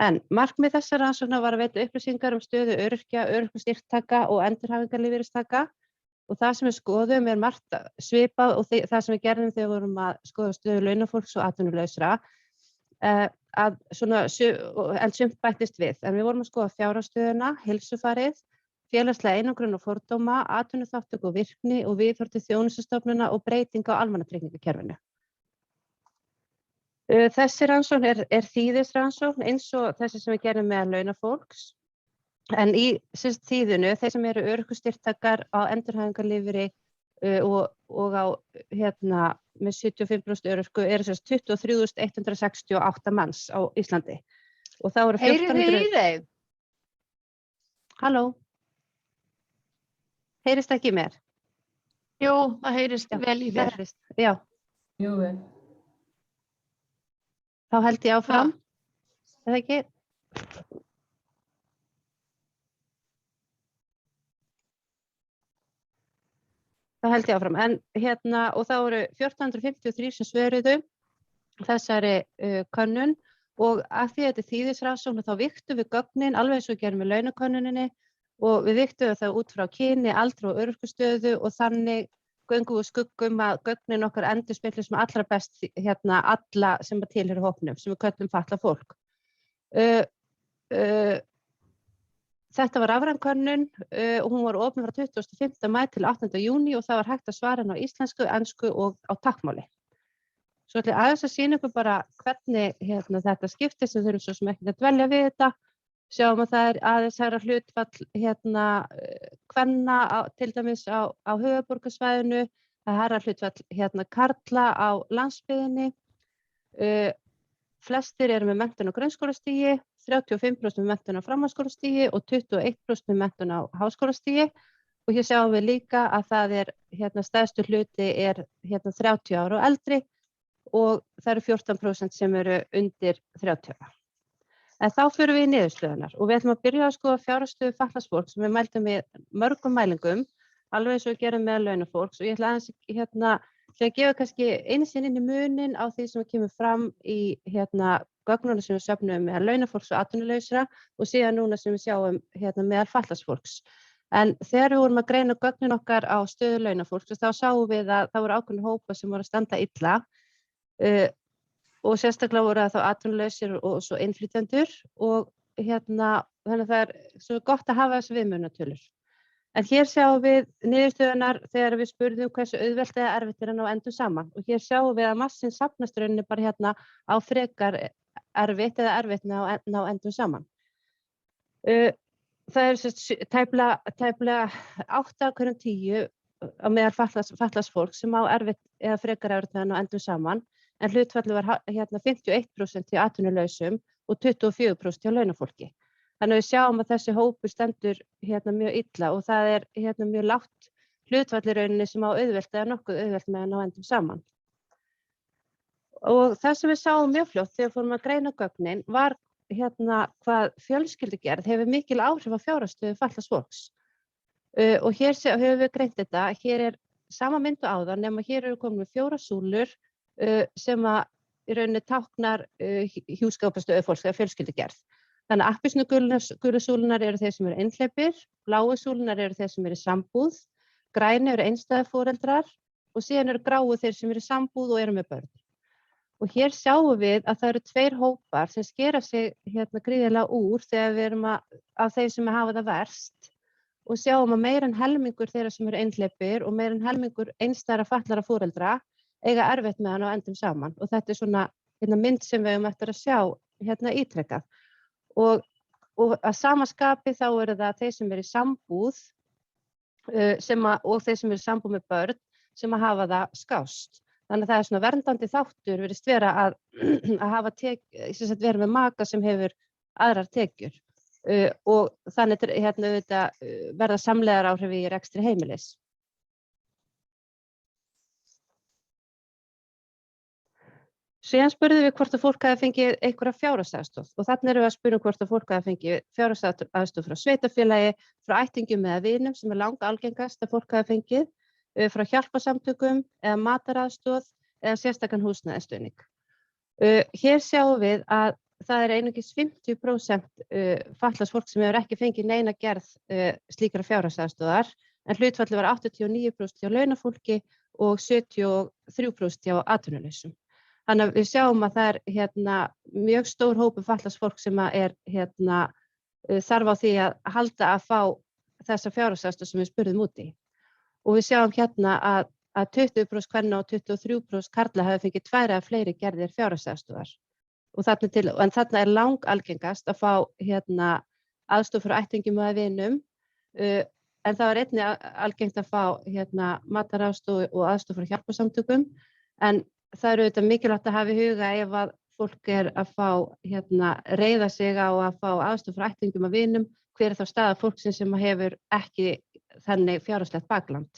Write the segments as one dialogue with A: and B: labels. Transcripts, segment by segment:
A: En markmið þessara rannsóknar var að veita upplýsingar stöðu öryrkja, örorkustyrktaka og endurhæfingarlífeyristaka og það sem við skoðum margt svipað og það sem við gerðum þegar við vorum að skoða stöðu launafólks og atvinnulausra en sumt bættist við. En við vorum að skoða fjárhagsstöðuna, heilsufarið, félagslega einangrun og fordóma, atvinnuþátttöku og virkni og viðhorf til þjónustustofnana og breytinga á almannatryggingakerfinu. Þessi rannsókn þýðisrannsókn eins og þessi sem við gerum með launafólks. En í þýðinu, þeir sem eru örorkustyrktakar á endurhæfingarlífeyri og á með 75% örorku eru 23.168 manns á Íslandi. Og það voru 1400.
B: Heyrið þið í þeim?
A: Halló? Heyrist ekki í mér?
B: Jú, það heyrist vel í þér.
A: Já.
C: Jú, vel.
A: Þá held ég áfram. Er það ekki? Þá held ég áfram. Og það voru 1453 sem svöruðu þessari könnun og að því þetta þýðisrannsókn þá vigtum við gögnin alveg eins og við gerum með launakönnuninni og við vigtum það út frá kyni, aldri og örorkustöðu og þannig göngum við skuggum að gögnin okkar endurspegli sem allra best alla sem tilheyra hópnum sem við köllum fatlað fólk. Þetta var rafræn könnun og hún var opin frá 25. maí til 8. júní og það var hægt að svara henni á íslensku, ensku og á táknmáli. Svo ætla ég aðeins að sýna ykkur bara hvernig þetta skiptist, við þurfum svo sem ekki að dvelja við þetta. Sjáum að það aðeins hærra hlutfall kvenna til dæmis á höfuðborgarsvæðinu, það hærra hlutfall karla á landsbyggðinni. Flestir eru með menntun á grunnskólastigi, 35% með menntun á framhaldsskólastigi og 21% með menntun á háskólastigi. Og hér sjáum við líka að það stærstu hluti 30 ára og eldri og það eru 14% sem eru undir 30 ára. En þá förum við í niðurstöðunar og við ætlum að byrja að skoða fjárhagsstöðu fatlaðs fólks sem við mældum með mörgum mælingum, alveg eins og við gerum með launafólks og ég ætla aðeins að gefa kannski einu sinni inn í munin á því sem kemur fram í gögnunum sem við söfnum með launafólks og atvinnulausra og síðan núna sem við sjáum meðal fatlaðs fólks. En þegar við vorum að greina gögnin okkar á stöðu launafólks þá sáum við að það voru ákveðnir hópar sem voru að standa illa og sérstaklega voru það þá atvinnulausir og svo innflytjendur og þannig að það svo gott að hafa þessu viðmiðunartölur. En hér sjáum við niðurstöðunar þegar við spurðum hversu auðvelt eða erfitt að ná endum saman og hér sjáum við að massin safnast rauninni bara á frekar erfitt eða erfitt ná endum saman. Það tæplega 8 af hverjum 10 á meðal fatlaðs fólk sem á erfitt eða frekar erfitt að ná endum saman en hlutfallið var 51% hjá atvinnulausum og 24% hjá launafólki. Þannig að við sjáum að þessi hópur stendur mjög illa og það mjög lágt hlutfall í rauninni sem á auðvelt eða nokkuð auðvelt með að ná endum saman. Og það sem við sáum mjög fljótt þegar við fórum að greina gögnin var hvað fjölskyldugerð hefur mikil áhrif á fjárhagsstöðu fatlaðs fólks. Og hér höfum við greint þetta, hér sama mynd og áðan nema hér eru komin 4 súlur sem í rauninni táknar hjúskapastöðu fólks eða fjölskyldugerð. Þannig að appelsínugulu súlunar eru þeir sem eru einhleypir, bláu súlunar eru þeir sem eru í sambúð, grænu eru einstæða foreldrar og síðan eru gráu þeir sem eru í sambúð og eru með börn. Og hér sjáum við að það eru 2 hópar sem skera sig gríðarlega úr þegar við erum af þeim sem hafa það verst og sjáum að meira en helmingur þeirra sem eru einhleypir og meira en helmingur einstæðra fatlaðra foreldra eiga erfitt með hann á endum saman og þetta svona mynd sem við höfum eftir að sjá ítrekað. Og að sama skapi þá eru það þeir sem eru í sambúð og þeir sem eru í sambúð með börn sem að hafa það skást. Þannig að það svona verndandi þáttur virðist vera að hafa vera með maka sem hefur aðrar tekjur og þannig verða samlegðaráhrif í rekstri heimilis. Síðan spurðum við hvort að fólk hafi fengið einhverja fjárhagsaðstoð og þarna erum við að spyrja hvort að fólk hafi fengið fjárhagsaðstoð frá sveitarfélagi, frá ættingjum eða vinum sem langalgengast að fólk hafi fengið, frá hjálparsamtökum eða mataraðstoð eða sérstakan húsnæðisstuðning. Hér sjáum við að það er einungis 50% fatlaðs fólk sem hefur ekki fengið neina gerð slíkra fjárhagsaðstoðar, en hlutfallið var 89% hjá launafólki og 73% hjá atvinnulausum. Þannig að við sjáum að það er mjög stór hópur fatlaðs fólk sem er þarf á því að halda að fá þessa fjárhagsaðstoð sem við spurðum út í. Og við sjáum að 20% kvenna og 23% karla hafa fengið 2 eða fleiri gerðir fjárhagsaðstoðar. En þarna er langalgengast að fá aðstoð frá ættingjum og vinum, en það var einnig algengt að fá mataraðstoð og aðstoð frá hjálparsamtökum, en það er auðvitað mikilvægt að hafa í huga ef að fólk er að fá reiða sig á að fá aðstoð frá ættingjum og vinum, hver er þá staða fólksins sem hefur ekki þannig fjárhagslegt bakland.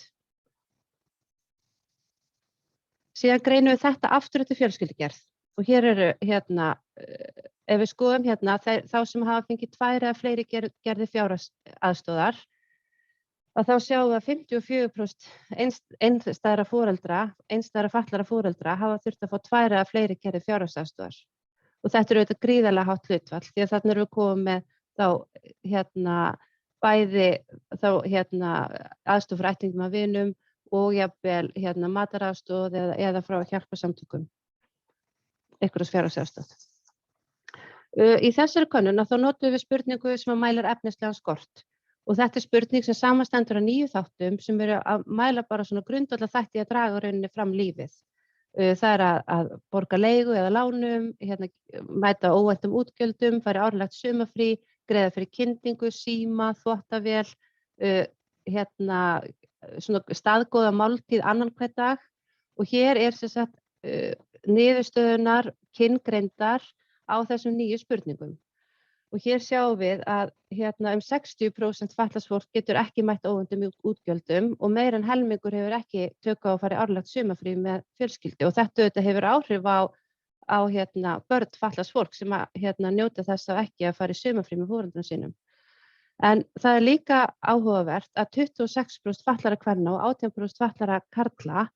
A: Síðan greinum við þetta aftur eftir fjölskyldugerð og hér eru ef við skoðum þá sem hafa fengið 2 eða fleiri gerðir fjárhagsaðstoðar, að þá sjáum við að 54% einstæðra fatlaðra foreldra hafa þurft að fá 2 eða fleiri gerðir fjárhagsaðstoðar. Og þetta er auðvitað gríðarlega hátt hlutfall, því að þarna erum við komið með bæði aðstoð frá ættingjum og vinum og jafnvel mataraðstoð eða frá hjálparsamtökum, einhverjum fjárhagsaðstoð. Í þessari könnun þá notum við spurningu sem mælir efnislegan skort. Og þetta er spurning sem samanstendur af 9 þáttum sem eru að mæla bara svona grundvallarþætti að draga rauninni fram lífið. Það er að borga leigu eða lánum, mæta óvæntum útgjöldum, fara árlegt sumarfrí, greiða fyrir kyndingu, síma, þvottavél, svona staðgóða máltíð annan hvern dag. Og hér er sem sagt niðurstöðunar kyngreindar á þessum 9 spurningum. Og hér sjáum við að 60% fatlaðs fólk getur ekki mætt óvæntum útgjöldum og meira en helmingur hefur ekki tök á að fara í árlegt sumarfrí með fjölskyldu. Og þetta hefur áhrif á börn fatlaðs fólk sem njóta þess að ekki að fara í sumarfrí með foreldrum sínum. En það er líka áhugavert að 26% fatlaðra kvenna og 18% fatlaðra karla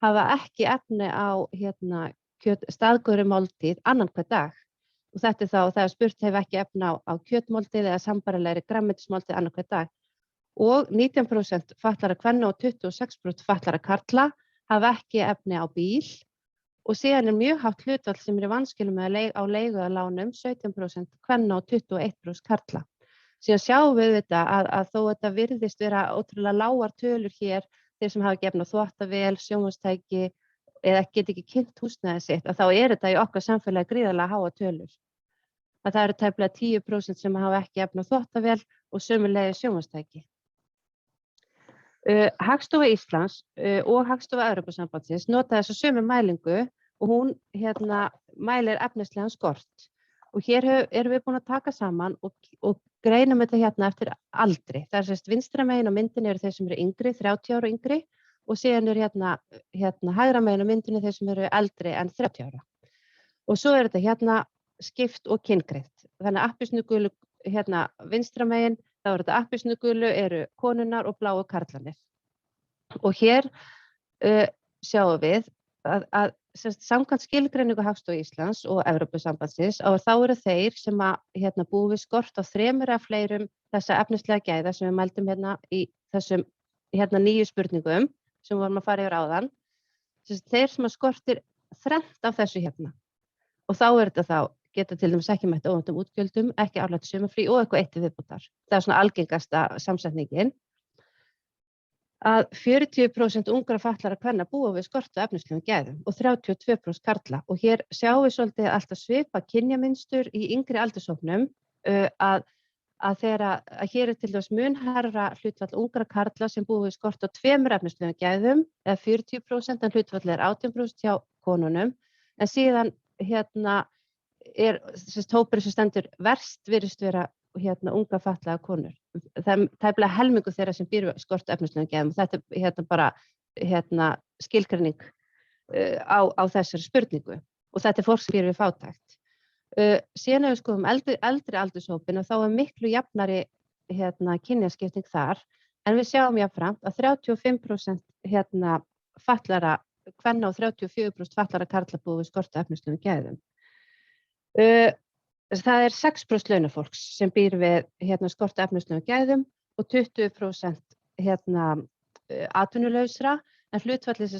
A: hafa ekki efni á staðgóðri máltíð annan hvern dag. Og þetta er það er spurt hefur ekki efni á kjötmáltíð eða sambærilegri grænmetismáltíð annan hvern dag. Og 19% fatlaðra kvenna og 26% fatlaðra karla hafa ekki efni á bíl. Og síðan er mjög hátt hlutfall sem er í vanskilum á leigu eða lánum, 17% kvenna og 21% karla. Síðan sjáum við þetta að þó þetta virðist vera ótrúlega lágar tölur hér, þeir sem hafa ekki efni á þvottavél, sjónvarpstæki eða geta ekki kynnt húsnæði sitt, að þá er þetta í okkar samfélagi gríðarlega háar tölur. Að það eru tæplega 10% sem hafa ekki efni á þvottavél og sömuleiðis sjónvarpstæki. Hagstofa Íslands og Hagstofa Evrópusambandsins nota þessa sömu mælingu og hún mælir efnislegan skort. Og hér erum við búin að taka saman og greinum þetta eftir aldri. Það er vinstra megin á myndinni eru þeir sem eru yngri, 30 ára og yngri, og síðan eru hægra megin á myndinni þeir sem eru eldri en 30 ára. Og svo er þetta skipt og kyngreint. Þannig að appelsínugulu vinstra megin, þá er þetta appelsínugulu eru konurnar og bláu karlarnir. Og hér sjáum við að samkvæmt skilgreiningu Hagstofu Íslands og Evrópusambandsins þá eru þeir sem búa við skort á 3 eða fleirum þessa efnislega gæða sem við mældum í þessum 9 spurningum sem við vorum að fara yfir áðan. Þeir sem skortir 3 af þessu og þá er þetta geta til dæmis ekki mætt óvæntum útgjöldum, ekki árlegt sumarfrí og eitthvað eitt til viðbótar. Það er svona algengasta samsetningin. Að 40% ungra fatlaðra kvenna búa við skort á efnislegum gæðum og 32% karla. Og hér sjáum við svolítið alltaf svipa kynjamynstur í yngri aldurshópnum að hér er til dæmis mun hærra hlutfall ungra karla sem búa við skort á 2 efnislegum gæðum eða 40% en hlutfall er 18% hjá konunum. En síðan er hópurinn sem stendur verst virðist vera unga fatlaða konur. Það er tæplega helmingur þeirra sem býr við skort á efnislegum gæðum og þetta er bara skilgreining á þessari spurningu og þetta er fólk sem býr við fátækt. Síðan ef við skoðum eldri aldurshópinn og þá er miklu jafnari kynjaskipting þar, en við sjáum jafnframt að 35% fatlaðra kvenna og 34% fatlaðra karla búa við skort á efnislegum gæðum. það er 6% launafólks sem býr við skort á efnislegum gæðum og 20% atvinnulausra, en hlutfallið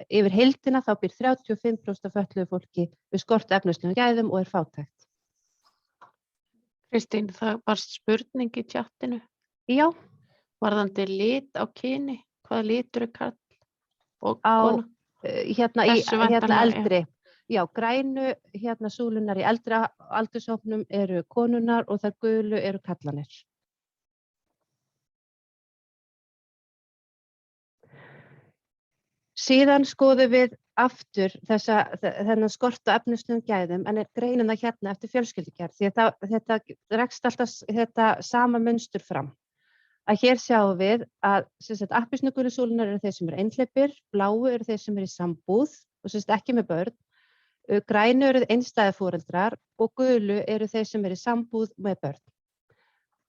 A: yfir heildina þá býr 35% af fötluðu fólki við skort á efnislegum gæðum og er fátækt.
B: Kristín, það var spurning í tjattinu.
A: Já,
B: Varðandi lit á kyni, hvaða litur karl og
A: á
B: kona? Þessu væntanlega,
A: eldri. Já, grænu súlunar í eldri aldurshópnum eru konurnar og þær gulu eru karlarnir. Síðan skoðum við aftur þennan skort á efnislegum gæðum, en greinum það hérna eftir fjölskyldugerð, því að þetta rekst alltaf sama munstur fram. Að hér sjáum við að appelsínugulu súlunar eru þeir sem eru einhleypir, bláu eru þeir sem eru í sambúð og ekki með börn, grænu eru einstæðu foreldrar og gulu eru þeir sem eru í sambúð með börn.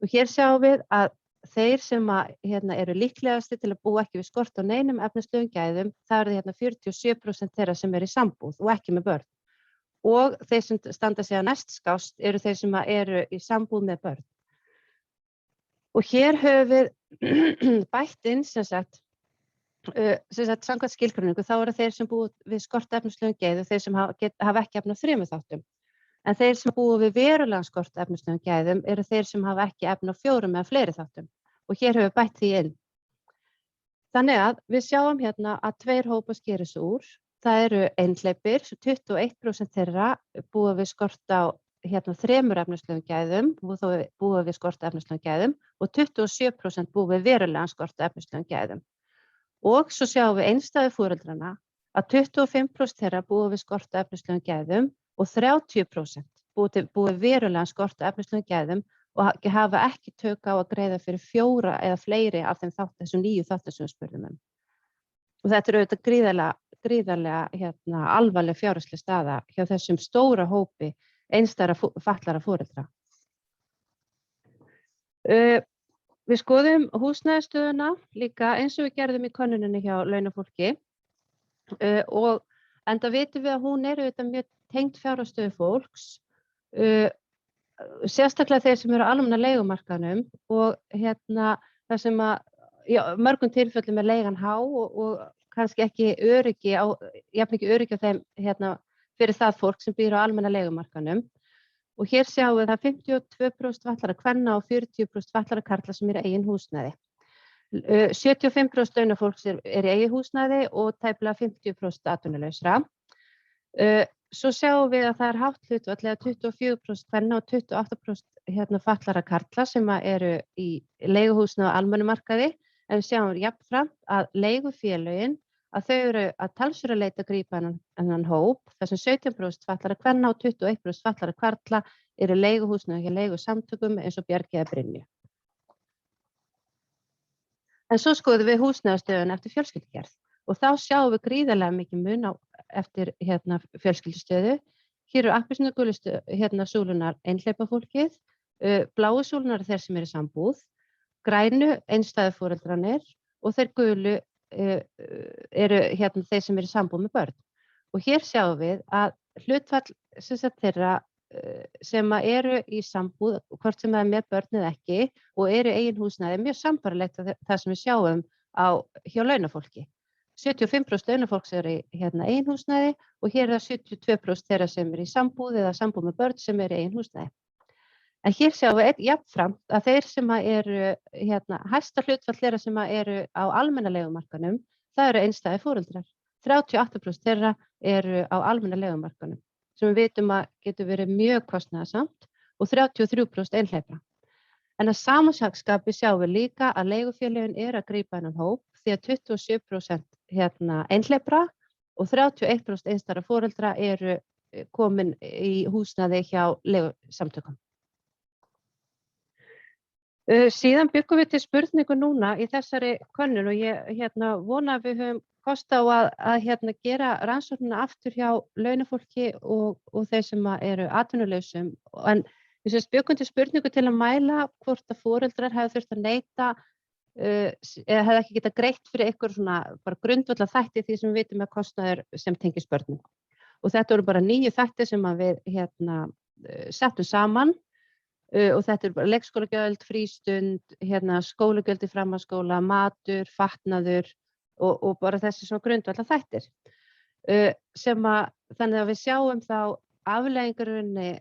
A: Og hér sjáum við að þeir sem eru líklegastir til að búa ekki við skort á neinum efnislegum gæðum, það eru 47% þeirra sem eru í sambúð og ekki með börn. Og þeir sem standa sig að næst skást eru þeir sem eru í sambúð með börn. Og hér höfum við bætt inn samkvæmt skilgreiningu, þá eru þeir sem búa við skort á efnislegum gæðum þeir sem hafa ekki efni á 3 þáttum. En þeir sem búa við verulegan skort á efnislegum gæðum eru þeir sem hafa ekki efni á 4 eða fleiri þáttum. Og hér höfum við bætt því inn. Þannig að við sjáum hérna að 2 hópar skera sig úr. Það eru einhleypir, 21% þeirra búa við skort á 3 efnislegum gæðum, búa við skort á efnislegum gæðum og 27% búa við verulegan skort á efnislegum gæðum. Og svo sjáum við einstæðu foreldrana að 25% þeirra búa við skort á efnislegum gæðum og 30% búa við verulegan skort á efnislegum gæðum og hafa ekki tök á að greiða fyrir 4 eða fleiri af þessum 9 þáttum sem við spurðum um. Og þetta er auðvitað gríðarlega alvarleg fjárhagsleg staða hjá þessum stóra hópi einstæðra fatlaðra foreldra. Við skoðum húsnæðisstöðuna líka eins og við gerðum í könnuninni hjá launafólki og enda vitum við að hún er auðvitað mjög tengd fjárhagsstöðu fólks, sérstaklega þeir sem eru á almenna leigumarkaðnum og það sem mörgum tilfellum er leigan há og kannski ekki jafn ekki öryggi á þeim fyrir það fólk sem býr á almenna leigumarkaðnum. Og hér sjáum við að 52% fatlaðra kvenna og 40% fatlaðra karla sem eru í eigin húsnæði. 75% launafólks er í eigin húsnæði og tæplega 50% atvinnulausra. Svo sjáum við að það er hátt hlutfall eða 24% kvenna og 28% fatlaðra karla sem eru í leiguhúsnæði á almennu markaði, en við sjáum jafnframt að leigufélögin að þau eru að talsverða leita að grípa þennan hóp, þar sem 17% fatlaðra kvenna og 21% fatlaðra karla eru leiguhúsnæði hjá leigusamtökum eins og Bjargi eða Brynju. En svo skoðum við húsnæðisstöðuna eftir fjölskyldugerð og þá sjáum við gríðarlega mikið mun eftir fjölskyldustöðu. Hér eru appelsínugulu súlunar einhleypa fólkið, bláu súlunar eru þeir sem eru í sambúð, grænu einstæðu foreldrarnir og þeir gulu eru þeir sem eru í sambúð með börn. Og hér sjáum við að hlutfall þeirra sem eru í sambúð, hvort sem það er með börn eða ekki, og eru í eigin húsnæði, mjög sambærilegt það sem við sjáum hjá launafólki. 75% launafólks eru í eigin húsnæði og hér er það 72% þeirra sem eru í sambúð eða sambúð með börn sem eru í eigin húsnæði. En hér sjáum við jafnframt að þeir sem eru hæsta hlutfall þeirra sem eru á almenna leigumarkaðnum, það eru einstæðu foreldrar. 38% þeirra eru á almenna leigumarkaðnum, sem við vitum að getur verið mjög kostnaðarsamt og 33% einhleypra. En að sama skapi sjáum við líka að leigufélögin eru að grípa þennan hóp því að 27% einhleypra og 31% einstæðra foreldra eru komin í húsnæði hjá leigusamtökum. Síðan byggum við til spurningu núna í þessari könnun og ég vona að við höfum kost á að gera rannsóknina aftur hjá launafólki og þeir sem eru atvinnulausum. En við byggum til spurningu til að mæla hvort að foreldrar hefðu þurft að neita eða hefðu ekki getað greitt fyrir einhver svona bara grundvallar þætti því sem við vitum að kostnaður sem tengist börnum. Og þetta voru bara 9 þættir sem við settum saman og þetta bara leikskólagjöld, frístund, skólagjöld í framhaldsskóla, matur, fatnaður og bara þessi svona grundvallar þættir. Þannig að við sjáum þá afleiðingarinni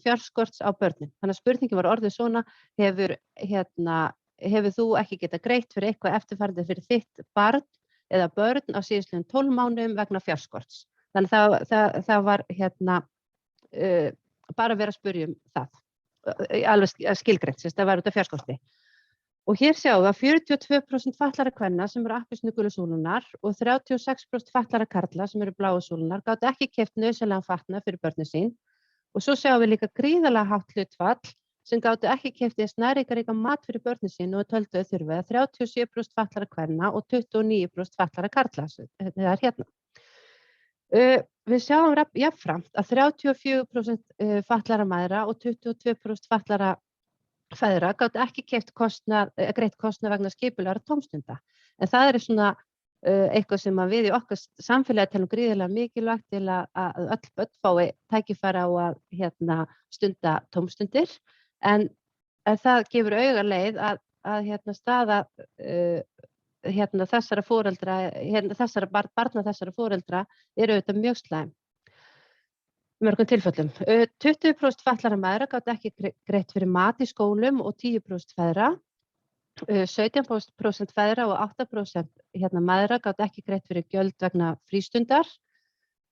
A: fjárskorts á börnin. Þannig að spurningin var orðið svona, hefur þú ekki getað greitt fyrir eitthvað eftirfarandi fyrir þitt barn eða börn á síðastliðnum 12 mánuðum vegna fjárskorts. Þannig að það var bara verið að spyrja það, alveg skilgreint, það var út af fjárskorti. Og hér sjáum við að 42% fatlaðra kvenna sem eru appelsínugulu súlurnar og 36% fatlaðra karla sem eru bláu súlurnar gátu ekki keypt nauðsynlegan fatnað fyrir börnin sín. Og svo sjáum við líka gríðarlega hátt hlutfall sem gátu ekki keypt næringarríkan mat fyrir börnin sín og töldu þurfið að 37% fatlaðra kvenna og 29% fatlaðra karla. Það er hérna. Við sjáum jafnframt að 34% fatlaðra mæðra og 22% fatlaðra feðra gátu ekki greitt kostnað vegna skipulagðra tómstunda. En það er svona eitthvað sem við í okkar samfélagi telum gríðarlega mikilvægt til að öll börn fái tækifæri á að stunda tómstundir. En það gefur augaleið að staða þessara foreldra, barna þessara foreldra eru auðvitað mjög slæm. Mörgum tilfellum. 20% fatlaðra mæðra gátu ekki greitt fyrir mat í skólum og 10% feðra. 17% feðra og 8% mæðra gátu ekki greitt fyrir gjöld vegna frístundar.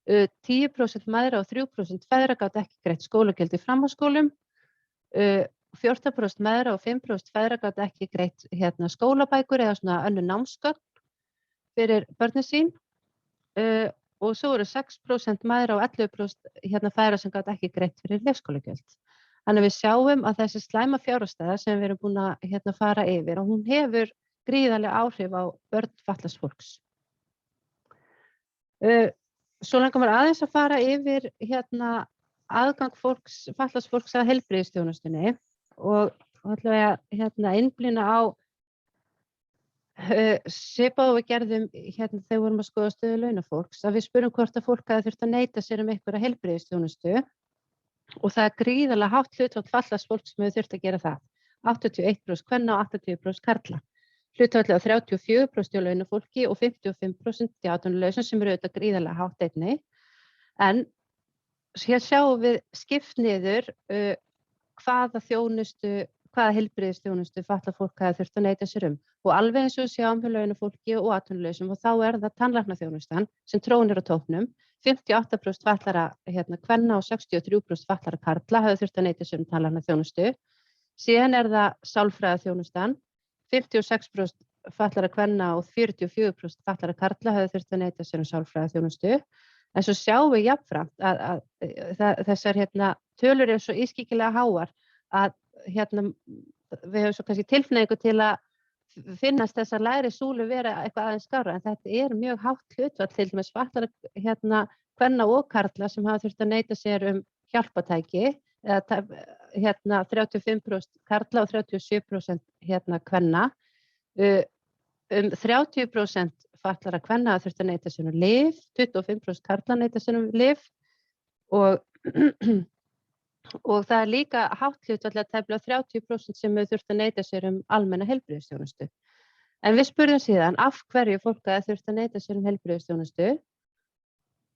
A: 10% mæðra og 3% feðra gátu ekki greitt skólagjöld í framhaldsskólum. 14% mæðra og 5% feðra gátu ekki greitt skólabækur eða svona önnur námsgögn fyrir börnin sín. Og svo eru 6% mæðra og 11% feðra sem gátu ekki greitt fyrir leikskólagjöld. Þannig að við sjáum að þessi slæma fjárhagsstaða sem við erum búin að fara yfir og hún hefur gríðarleg áhrif á börn fatlaðs fólks. Svo langar mér aðeins að fara yfir aðgang fatlaðs fólks að heilbrigðisþjónustunni og ætla ég að einblína á svipað og við gerðum þegar við vorum að skoða stöðu launafólks, að við spurum hvort að fólk hafi þurft að neita sér einhverja heilbrigðisþjónustu og það er gríðarlega hátt hlutfall fatlaðs fólks sem hefur þurft að gera það. 81% kvenna og 80% karla. Hlutfallið á 34% hjá launafólki og 55% hjá atvinnulausum sem eru auðvitað gríðarlega hátt einnig. En hér sjáum við skipt niður hvaða heilbrigðisþjónustu fatlað fólk hafi þurft að neita sér og alveg eins og við sjáum hjá launafólki og atvinnulausum og þá er það tannlæknaþjónustan sem trónir á toppnum. 58% fatlaðra kvenna og 63% fatlaðra karla hafi þurft að neita sér tannlæknaþjónustu. Síðan er það sálfræðiþjónustan. 56% fatlaðra kvenna og 44% fatlaðra karla hafi þurft að neita sér sálfræðiþjónustu. En svo sjáum við jafnframt að þessar tölur eru svo ískyggilega háar að við höfum svo kannski tilfinningu til að finnast þessar lægri súlur vera eitthvað aðeins skárra, en þetta er mjög hátt hlutfall til dæmis fatlaðra kvenna og karla sem hafa þurft að neita sér hjálpatæki, eða 35% karla og 37% kvenna. 30% fatlaðra kvenna hafa þurft að neita sér lyf, 25% karla neita sér lyf og það er líka hátt hlutfall að tæplega 30% sem hefur þurft að neita sér almenna heilbrigðisþjónustu. En við spurðum síðan af hverju fólk hafi þurft að neita sér heilbrigðisþjónustu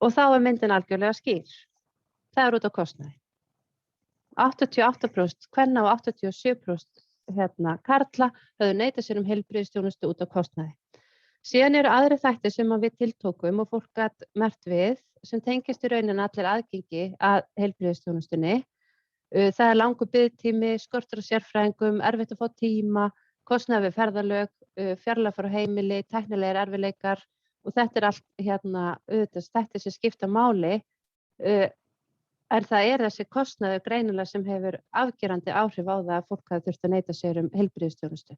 A: og þá er myndin algjörlega skýr. Það er út á kostnaði. 88% kvenna og 87% karla höfðu neitað sér heilbrigðisþjónustu út á kostnaði. Síðan eru aðrir þættir sem við tiltókum og fólk gat merkt við sem tengist í rauninni allir aðgengi að heilbrigðisþjónustunni. Það er langur biðtími, skortur á sérfræðingum, erfitt að fá tíma, kostnaður við ferðalög, fjarlægð frá heimili, tæknilegir erfiðleikar og þetta er allt þetta sem skipta máli. En það er þessi kostnaður greinilega sem hefur afgerandi áhrif á það að fólk hafi þurft að neita sér heilbrigðisþjónustu.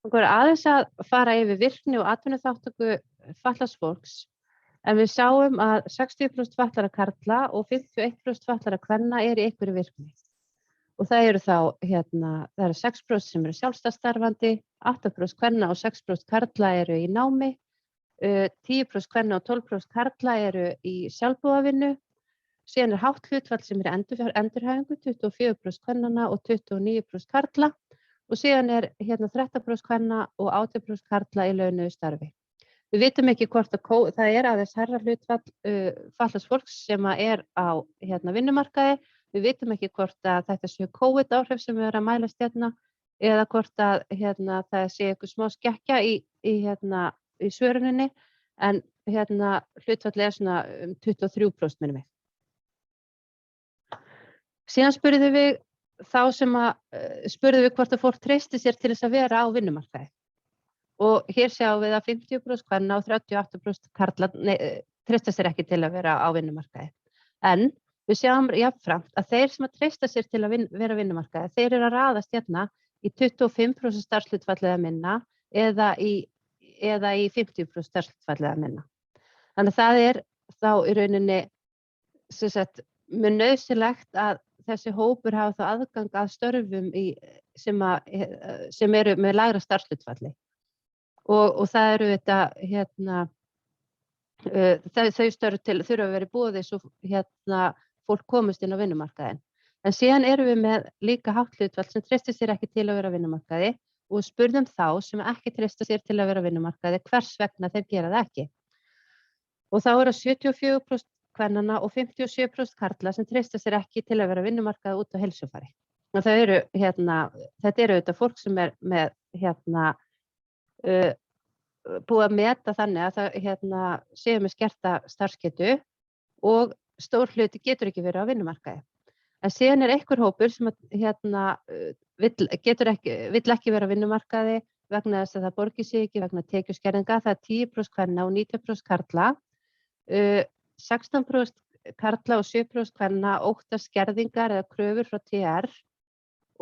A: Okkur er aðeins að fara yfir virkni og atvinnuþátttöku fatlaðs fólks, en við sjáum að 60% fatlaðra karla og 51% fatlaðra kvenna er í einhverju virkni. Og það eru þá, það eru 6% sem eru sjálfstætt starfandi, 8% kvenna og 6% karla eru í námi, 10% kvenna og 12% karla eru í sjálfboðavinnu, Síðan hátt hlutfall sem endurhæfingu, 24% kvennanna og 29% karla og síðan hérna 13% kvenna og 18% karla í launuðu starfi. Við vitum ekki hvort það aðeins hærra hlutfall fatlaðs fólks sem á hérna vinnumarkaði. Við vitum ekki hvort að þetta séu COVID áhrif sem við erum að mælast hérna eða hvort að hérna, það sé eitthvað smá skekkja í svöruninni en hérna hlutfallið svona 23% minnum mig. Síðan spurðum við hvort að fólk treysti sér til þess að vera á vinnumarkaði. Og hér sjáum við að 50% kvenna og 38% karla treysta sér ekki til að vera á vinnumarkaði. En við sjáum jafnframt að þeir sem að treysta sér til að vera á vinnumarkaði, þeir eru að raðast hérna í 25% starfshlutfall eða minna eða í 50% starfshlutfall eða minna. Þannig að það þá í rauninni mjög nauðsynlegt að þessi hópur hafa þá aðgang að störfum sem eru með lægra starfshlutfalli. Og það eru þetta, hérna, þau störf þurfa að vera í boði svo hérna, fólk komist inn á vinnumarkaðinn. En síðan erum við með líka hátt hlutfall sem treystir sér ekki til að vera á vinnumarkaði og spurðum þá sem ekki treysta sér til að vera á vinnumarkaði hvers vegna þeir gera það ekki. Og þá eru 74% kvennanna og 57% karla sem treysta sér ekki til að vera á vinnumarkaði út á heilsufari. Og þetta eru þetta fólk sem með búið að meta þannig að það séu með skerta starfsgetu og stór hluti getur ekki verið á vinnumarkaði. En síðan einhver hópur sem vill ekki vera á vinnumarkaði vegna þess að það borgi sig ekki vegna tekjuskerðinga. Það 10% kvenna og 90% karla. 16% karla og 7% kvenna óttast skerðingar eða kröfur frá TR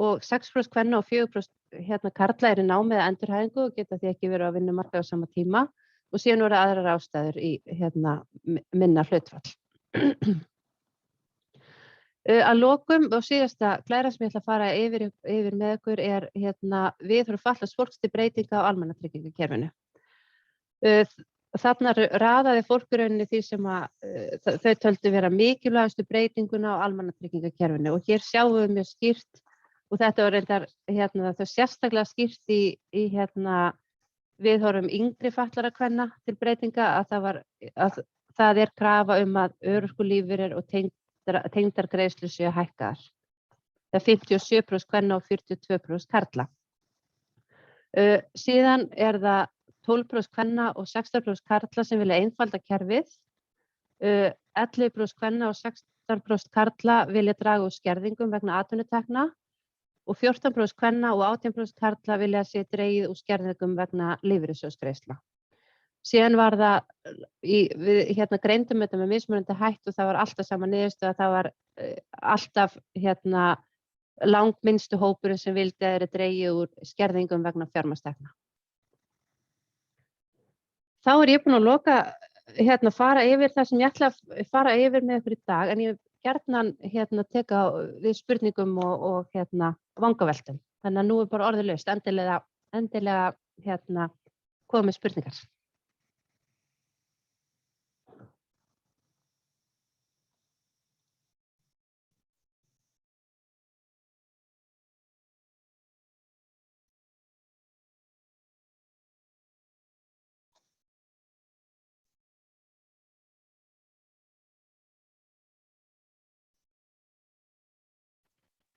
A: og 6% kvenna og 4% karla í námi eða endurhæfingu og geta því ekki verið á vinnumarkaði á sama tíma og síðan voru aðrar ástæður í minna hlutfall. Að lokum og síðasta glæra sem ég ætla að fara yfir með ykkur viðhorf fatlaðs fólks til breytinga á almannatryggingakerfinu. Þarna raðaði fólk í rauninni því sem þau töldu vera mikilvægustu breytinguna á almannatryggingakerfinu og hér sjáum við mjög skýrt og þetta var reyndar þau sérstaklega skýrt í viðhorfum yngri fatlaðra kvenna til breytinga að það krafa að örorkulífeyrir og tengdar greiðslur séu hækkaðar. Það 57% kvenna og 42% karla. Síðan það 12% kvenna og 16% karla sem vilja einfalda kerfið. 11% kvenna og 16% karla vilja draga úr skerðingum vegna atvinnutekna og 14% kvenna og 18% karla vilja sé dregið úr skerðingum vegna lífeyrissjóðsgreiðslna. Síðan var við greindum þetta með mismunandi hætt og það var alltaf sama niðurstöða, það var alltaf langminnstu hópurinn sem vildi að dregið úr skerðingum vegna fjármagnstekna. Þá ég búin að loka fara yfir það sem ég ætla að fara yfir með ykkur í dag, en ég gjarnan teka við spurningum og vangaveltum. Þannig að nú bara orðið laust, endilega komið spurningar.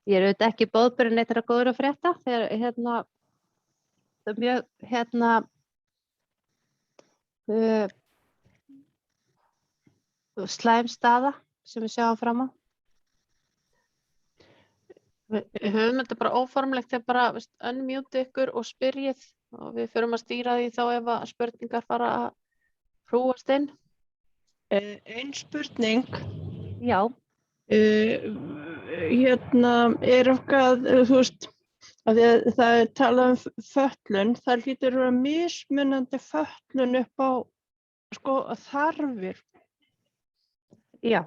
A: Ég auðvitað ekki boðberin neitt góður að frétta þegar það mjög slæm staða sem við sjáum fram á.
B: Við höfum þetta bara óformlegt þegar bara unmute ykkur og spyrjið og við förum að stýra því þá ef að spurningar fara að hrúast inn.
C: Ein spurning.
A: Já.
C: Okkar, þú veist, að það talað fötlun, það hlýtur að vera mismunandi fötlun upp á þarfir.
A: Já.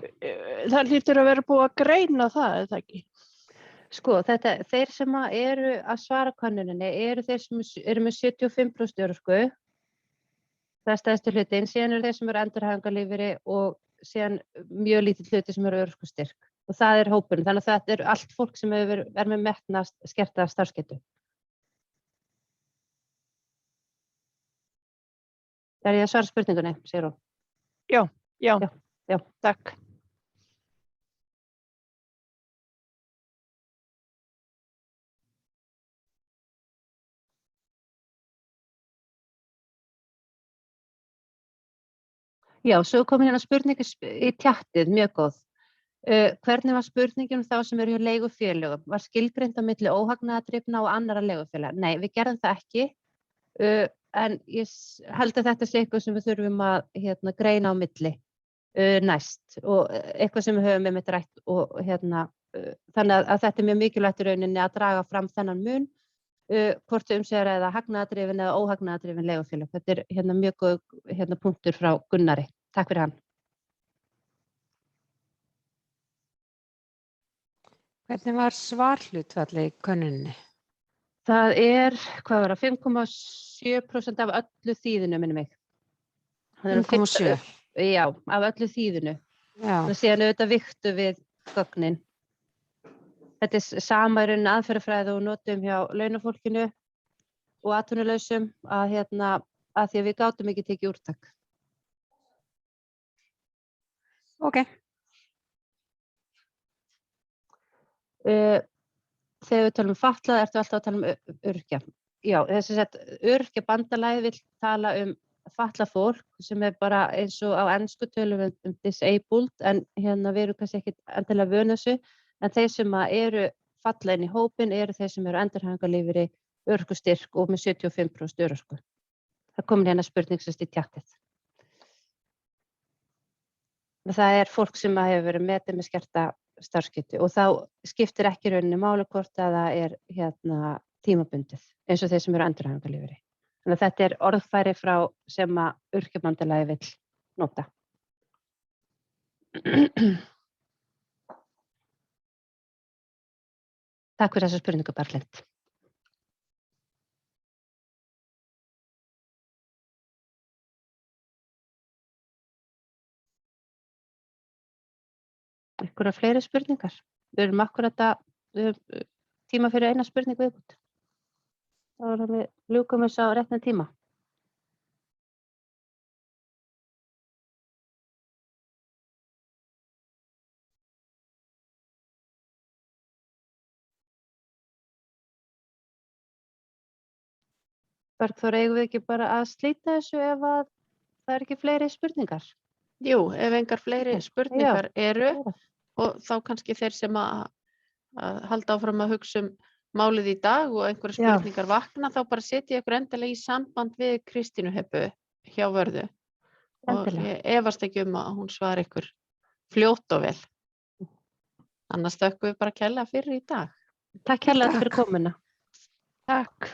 C: Það hlýtur að vera búið að greina það, eða ekki?
A: Þeir sem eru að svara könnuninni eru þeir sem eru með 75% örorku. Það stærsti hlutinn, síðan eru þeir sem eru endurhæfingarlífeyri og síðan mjög lítið hluti sem eru örorkustyrk og það er hópurinn, þannig að þetta er allt fólk sem er með metna skerta starfsgetu. Er ég að svara spurningunni, Sigrún?
C: Já,
A: Já.
C: takk.
A: Já, svo komin hérna spurning í tjattið, mjög góð. Hvernig var spurningin þá sem eru hjá leigufélögum? Var skilgreint á milli óhagnaðardrifna og annarra leigufélaga? Nei, við gerðum það ekki, en ég held að þetta sé eitthvað sem við þurfum að greina á milli næst og eitthvað sem við höfum einmitt rætt og þannig að þetta er mjög mikilvægt í rauninni að draga fram þennan mun, hvort sé eða hagnaðardrifin eða óhagnaðardrifin leigufélag. Þetta er mjög góð punktur frá Gunnari. Takk fyrir hann.
D: Hvernig var svarhlutfallið í könnuninni?
A: Það er, hvað var það, 5,7% af öllu þýðinu, minni mig.
D: 5,7?
A: Já, af öllu þýðinu.
D: Já.
A: Og síðan auðvitað vigtu við gögnin. Þetta er sama í rauninni aðferðafræði og notum hjá launafólkinu og atvinnulausum að því að við gátum ekki tekið úrtak.
D: Ok.
A: Þegar við talum fatlað, ertu alltaf að tala um öryrkja. Já, öryrkjabandalagið vill tala um fatlað fólk sem er bara eins og á ensku tölum um disabled, en við erum kannski ekki endilega vön þessu, en þeir sem eru falla inn í hópin eru þeir sem eru endurhæfingarlífeyri, örorkustyrk og með 75% örorku. Það komin hérna spurning sem í tjattið. Það er fólk sem hefur verið metið með skerta starfsgetu og þá skiptir ekki rauninni máli hvort að það er tímabundið eins og þeir sem eru endurhæfingarlífeyri. Þannig að þetta er orðfæri frá sem að Öryrkjabandalagið vill nota. Takk fyrir þessa spurningu, Berglind. Einhverjar fleiri spurningar? Við erum akkurat tíma fyrir eina spurningu viðbútt. Þá erum við ljúkum þessu á réttan tíma. Bergþór, eigum við ekki bara að slíta þessu ef að það er ekki fleiri spurningar?
B: Jú, ef engar fleiri spurningar eru og þá kannski þeir sem að halda áfram að hugsa um málið í dag og einhverjar spurningar vakna, þá bara setja ykkur endilega í samband við Kristínu Hebbu hjá Vörðu. Og ég efast ekki að hún svari ykkur fljótt og vel. Annars þökkum við bara kærlega fyrir í dag.
A: Takk kærlega fyrir komuna.
C: Takk.